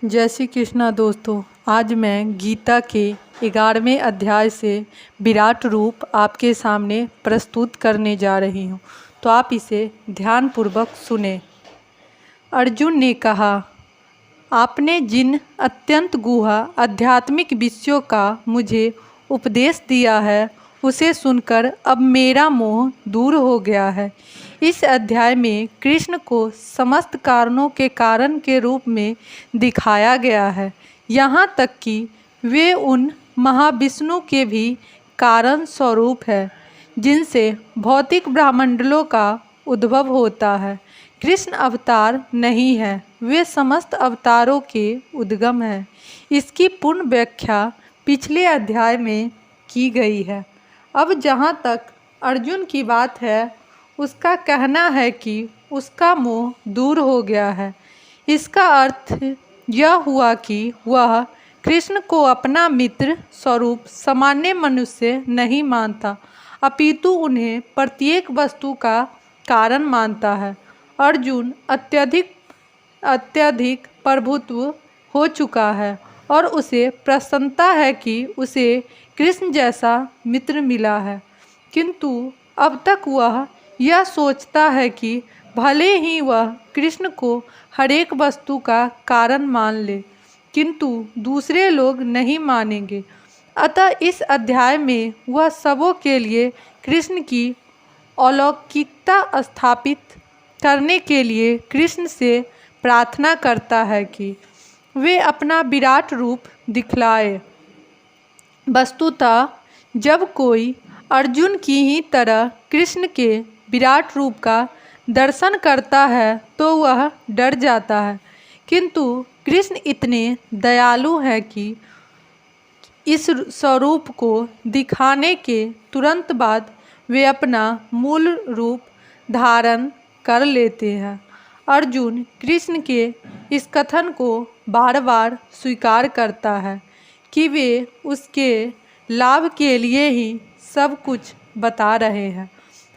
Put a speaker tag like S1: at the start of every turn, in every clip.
S1: जय श्री कृष्णा दोस्तों। आज मैं गीता के 11वें अध्याय से विराट रूप आपके सामने प्रस्तुत करने जा रही हूँ, तो आप इसे ध्यानपूर्वक सुने। अर्जुन ने कहा, आपने जिन अत्यंत गूढ़ आध्यात्मिक विषयों का मुझे उपदेश दिया है उसे सुनकर अब मेरा मोह दूर हो गया है। इस अध्याय में कृष्ण को समस्त कारणों के कारण के रूप में दिखाया गया है, यहाँ तक कि वे उन महाविष्णु के भी कारण स्वरूप है जिनसे भौतिक ब्रह्मांडों का उद्भव होता है। कृष्ण अवतार नहीं है, वे समस्त अवतारों के उद्गम हैं। इसकी पूर्ण व्याख्या पिछले अध्याय में की गई है। अब जहाँ तक अर्जुन की बात है, उसका कहना है कि उसका मोह दूर हो गया है। इसका अर्थ यह हुआ कि वह कृष्ण को अपना मित्र स्वरूप सामान्य मनुष्य नहीं मानता, अपितु उन्हें प्रत्येक वस्तु का कारण मानता है। अर्जुन अत्यधिक प्रभुत्व हो चुका है और उसे प्रसन्नता है कि उसे कृष्ण जैसा मित्र मिला है, किंतु अब तक वह यह सोचता है कि भले ही वह कृष्ण को हरेक वस्तु का कारण मान ले, किंतु दूसरे लोग नहीं मानेंगे। अतः इस अध्याय में वह सबों के लिए कृष्ण की अलौकिकता स्थापित करने के लिए कृष्ण से प्रार्थना करता है कि वे अपना विराट रूप दिखलाए। वस्तुतः जब कोई अर्जुन की ही तरह कृष्ण के विराट रूप का दर्शन करता है तो वह डर जाता है, किंतु कृष्ण इतने दयालु हैं कि इस स्वरूप को दिखाने के तुरंत बाद वे अपना मूल रूप धारण कर लेते हैं। अर्जुन कृष्ण के इस कथन को बार बार स्वीकार करता है कि वे उसके लाभ के लिए ही सब कुछ बता रहे हैं।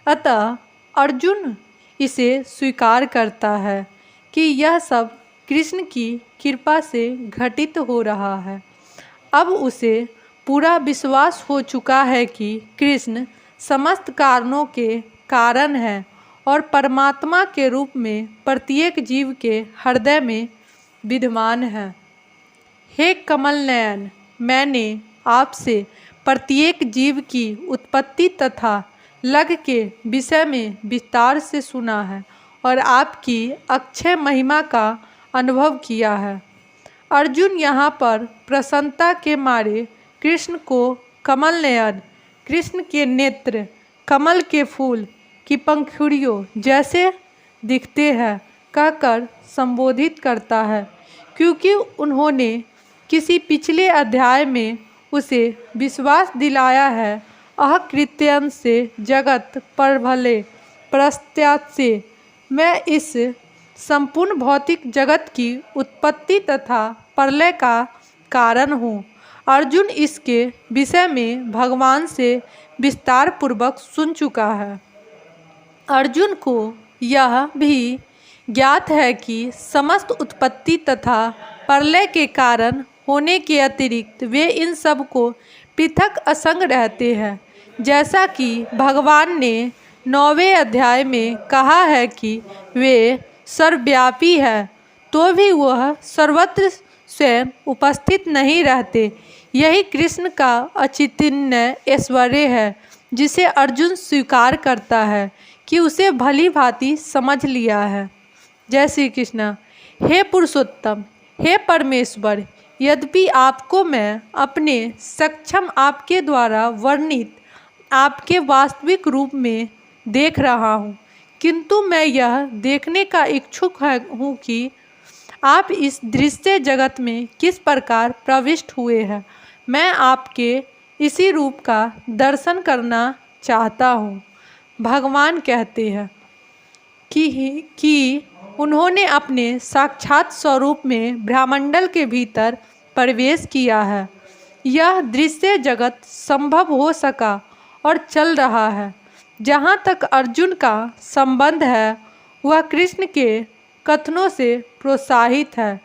S1: अतः अर्जुन इसे स्वीकार करता है कि यह सब कृष्ण की कृपा से घटित हो रहा है। अब उसे पूरा विश्वास हो चुका है कि कृष्ण समस्त कारणों के कारण है और परमात्मा के रूप में प्रत्येक जीव के हृदय में विद्यमान है। हे कमल नयन, मैंने आपसे प्रत्येक जीव की उत्पत्ति तथा लग के विषय में विस्तार से सुना है और आपकी अक्षय महिमा का अनुभव किया है। अर्जुन यहाँ पर प्रसन्नता के मारे कृष्ण को कमल नयन, कृष्ण के नेत्र कमल के फूल की पंखुड़ियों जैसे दिखते हैं कहकर संबोधित करता है, क्योंकि उन्होंने किसी पिछले अध्याय में उसे विश्वास दिलाया है अकृत्यंश से जगत पर भले प्रस्त्यात से मैं इस संपूर्ण भौतिक जगत की उत्पत्ति तथा प्रलय का कारण हूँ। अर्जुन इसके विषय में भगवान से विस्तार पूर्वक सुन चुका है। अर्जुन को यह भी ज्ञात है कि समस्त उत्पत्ति तथा प्रलय के कारण होने के अतिरिक्त वे इन सब को पृथक असंग रहते हैं। जैसा कि भगवान ने 9वें अध्याय में कहा है कि वे सर्वव्यापी है, तो भी वह सर्वत्र स्वयं उपस्थित नहीं रहते। यही कृष्ण का अचिंत्य ऐश्वर्य है, जिसे अर्जुन स्वीकार करता है कि उसे भली भांति समझ लिया है। जय श्री कृष्ण। हे पुरुषोत्तम, हे परमेश्वर, यद्यपि आपको मैं अपने सक्षम आपके द्वारा वर्णित आपके वास्तविक रूप में देख रहा हूँ, किंतु मैं यह देखने का इच्छुक हूँ कि आप इस दृश्य जगत में किस प्रकार प्रविष्ट हुए हैं। मैं आपके इसी रूप का दर्शन करना चाहता हूँ। भगवान कहते हैं कि उन्होंने अपने साक्षात स्वरूप में ब्रह्मांडल के भीतर प्रवेश किया है। यह दृश्य जगत संभव हो सका और चल रहा है। जहाँ तक अर्जुन का संबंध है, वह कृष्ण के कथनों से प्रोत्साहित है,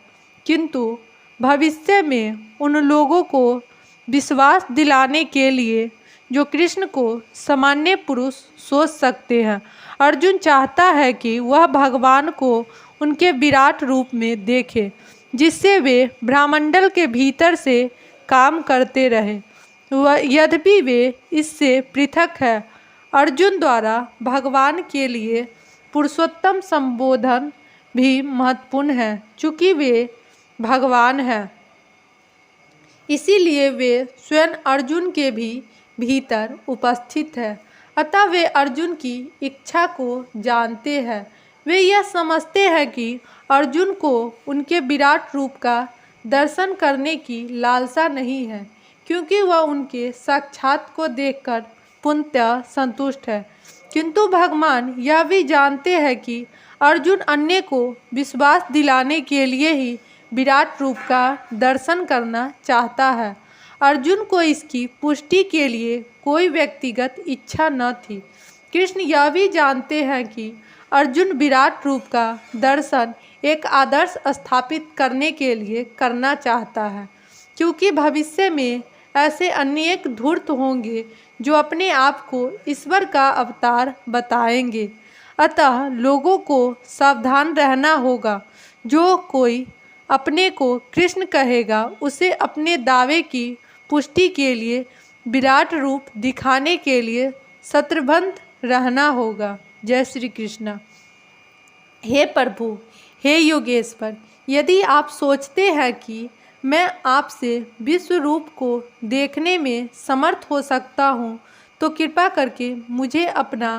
S1: किंतु भविष्य में उन लोगों को विश्वास दिलाने के लिए जो कृष्ण को सामान्य पुरुष सोच सकते हैं। अर्जुन चाहता है कि वह भगवान को उनके विराट रूप में देखे, जिससे वे ब्रह्मांड के भीतर से काम करते रहे। यद्यपि वे इससे पृथक है, अर्जुन द्वारा भगवान के लिए पुरुषोत्तम संबोधन भी महत्वपूर्ण है। चूँकि वे भगवान हैं, इसीलिए वे स्वयं अर्जुन के भी भीतर उपस्थित है। अतः वे अर्जुन की इच्छा को जानते हैं। वे यह समझते हैं कि अर्जुन को उनके विराट रूप का दर्शन करने की लालसा नहीं है, क्योंकि वह उनके साक्षात को देखकर पूर्णतः संतुष्ट है। किंतु भगवान यह भी जानते हैं कि अर्जुन अन्य को विश्वास दिलाने के लिए ही विराट रूप का दर्शन करना चाहता है। अर्जुन को इसकी पुष्टि के लिए कोई व्यक्तिगत इच्छा न थी। कृष्ण यह भी जानते हैं कि अर्जुन विराट रूप का दर्शन एक आदर्श स्थापित करने के लिए करना चाहता है, क्योंकि भविष्य में ऐसे अनेक धूर्त होंगे जो अपने आप को ईश्वर का अवतार बताएंगे। अतः लोगों को सावधान रहना होगा। जो कोई अपने को कृष्ण कहेगा, उसे अपने दावे की पुष्टि के लिए विराट रूप दिखाने के लिए शत्रुबद्ध रहना होगा। जय श्री कृष्ण। हे प्रभु, हे योगेश्वर, यदि आप सोचते हैं कि मैं आपसे विश्व रूप को देखने में समर्थ हो सकता हूँ, तो कृपा करके मुझे अपना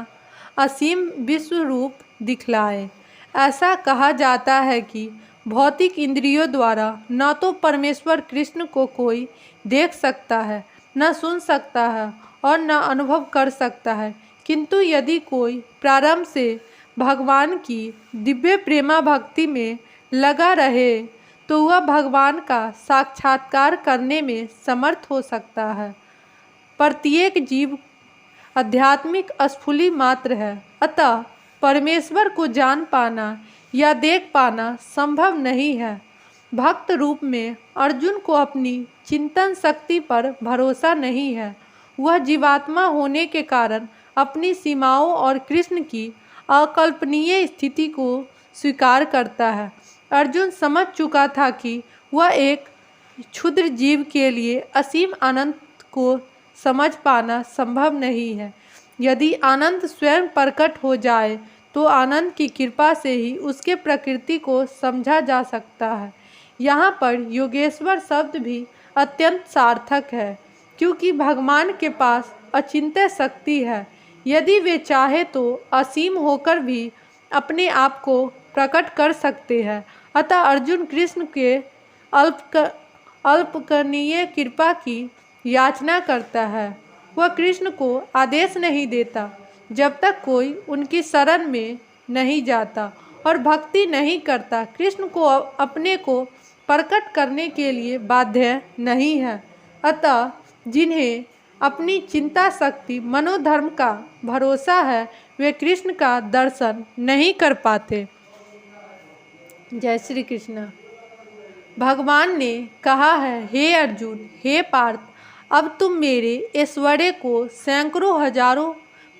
S1: असीम विश्व रूप दिखलाएं। ऐसा कहा जाता है कि भौतिक इंद्रियों द्वारा न तो परमेश्वर कृष्ण को कोई देख सकता है, न सुन सकता है और न अनुभव कर सकता है। किंतु यदि कोई प्रारंभ से भगवान की दिव्य प्रेमा भक्ति में लगा रहे, तो वह भगवान का साक्षात्कार करने में समर्थ हो सकता है। प्रत्येक जीव आध्यात्मिक स्फूली मात्र है, अतः परमेश्वर को जान पाना या देख पाना संभव नहीं है। भक्त रूप में अर्जुन को अपनी चिंतन शक्ति पर भरोसा नहीं है। वह जीवात्मा होने के कारण अपनी सीमाओं और कृष्ण की अकल्पनीय स्थिति को स्वीकार करता है। अर्जुन समझ चुका था कि वह एक क्षुद्र जीव के लिए असीम आनंद को समझ पाना संभव नहीं है। यदि आनंद स्वयं प्रकट हो जाए तो आनंद की कृपा से ही उसके प्रकृति को समझा जा सकता है। यहाँ पर योगेश्वर शब्द भी अत्यंत सार्थक है, क्योंकि भगवान के पास अचिंत्य शक्ति है। यदि वे चाहे तो असीम होकर भी अपने आप को प्रकट कर सकते हैं। अतः अर्जुन कृष्ण के अल्पकरणीय कृपा की याचना करता है। वह कृष्ण को आदेश नहीं देता जब तक कोई उनकी शरण में नहीं जाता और भक्ति नहीं करता। कृष्ण को अपने को प्रकट करने के लिए बाध्य नहीं है। अतः जिन्हें अपनी चिंता शक्ति मनोधर्म का भरोसा है, वे कृष्ण का दर्शन नहीं कर पाते। जय श्री कृष्ण। भगवान ने कहा है, हे अर्जुन, हे पार्थ, अब तुम मेरे ऐश्वर्य को सैकड़ों हजारों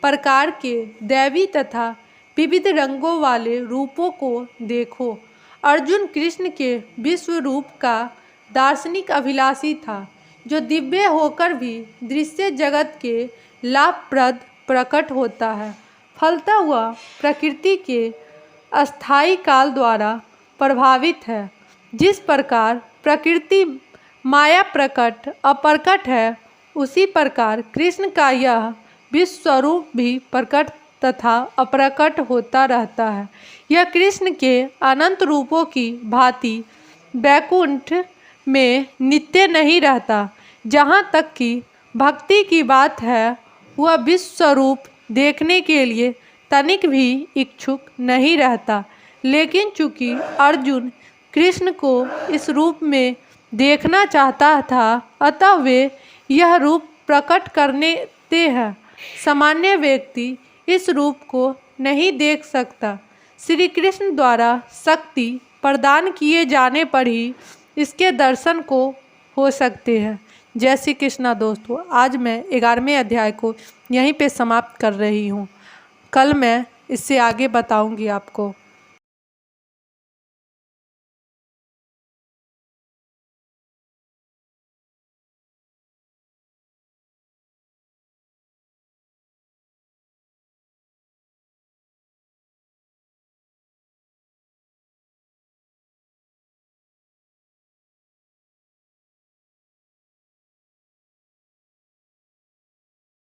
S1: प्रकार के दैवी तथा विविध रंगों वाले रूपों को देखो। अर्जुन कृष्ण के विश्व रूप का दार्शनिक अभिलाषी था, जो दिव्य होकर भी दृश्य जगत के लाभप्रद प्रकट होता है। फलता हुआ प्रकृति के अस्थायी काल द्वारा प्रभावित है। जिस प्रकार प्रकृति माया प्रकट अप्रकट है, उसी प्रकार कृष्ण का यह विश्व स्वरूप भी प्रकट तथा अप्रकट होता रहता है। यह कृष्ण के अनंत रूपों की भांति वैकुंठ में नित्य नहीं रहता। जहाँ तक कि भक्ति की बात है, वह विश्व स्वरूप देखने के लिए तनिक भी इच्छुक नहीं रहता। लेकिन चूंकि अर्जुन कृष्ण को इस रूप में देखना चाहता था, अतः वे यह रूप प्रकट करते हैं। सामान्य व्यक्ति इस रूप को नहीं देख सकता। श्री कृष्ण द्वारा शक्ति प्रदान किए जाने पर ही इसके दर्शन को हो सकते हैं। जय श्री कृष्णा दोस्तों, आज मैं 11वें अध्याय को यहीं पे समाप्त कर रही हूँ। कल मैं इससे आगे बताऊँगी आपको।